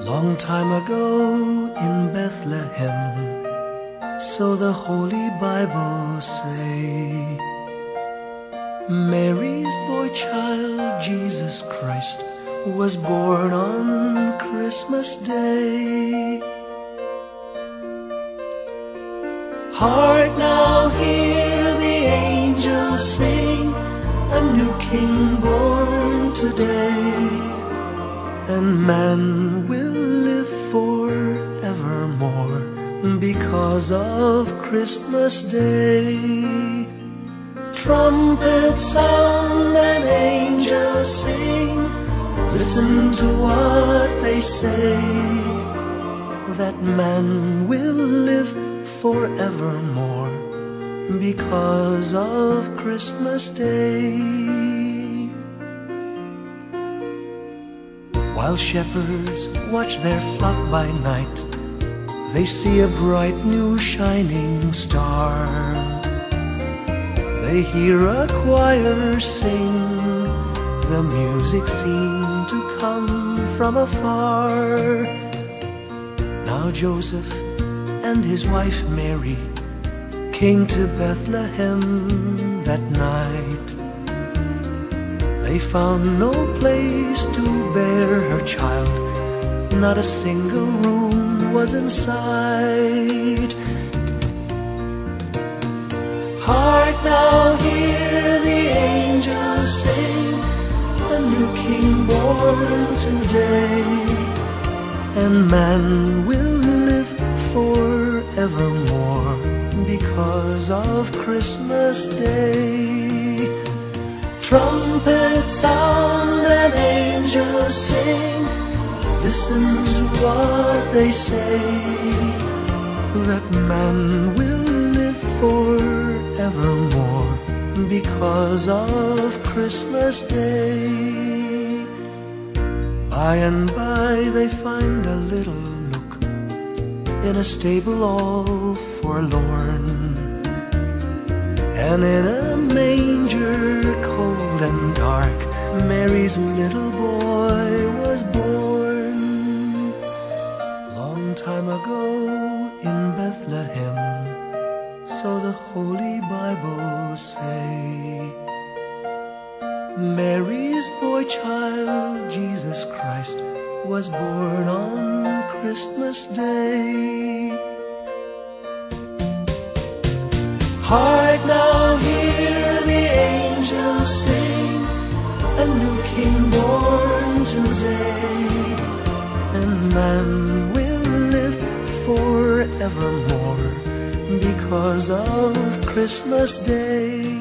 Long time ago in Bethlehem, so the Holy Bible say, Mary's boy child, Jesus Christ, was born on Christmas Day. Hark now, hear the angels sing, a new King born today, and man will live forevermore because of Christmas Day. Trumpets sound and angels sing, listen to what they say, that man will live forevermore because of Christmas Day. While shepherds watch their flock by night, they see a bright new shining star. They hear a choir sing, the music seemed to come from afar. Now Joseph and his wife Mary came to Bethlehem that night. They found no place to bear her child, not a single room was in sight. Hark now, hear the angels sing, a new King born today, and man will live forevermore because of Christmas Day. Trumpets sound and angels sing, listen to what they say, that man will live forevermore because of Christmas Day. By and by they find a little nook in a stable all forlorn, and in a manger cold and dark, Mary's little boy was born. Long time ago in Bethlehem, so the Holy Bible say, Mary's boy child, Jesus Christ, was born on Christmas Day. Hark now, hear the angels sing, a new King born today, and man will live forevermore because of Christmas Day.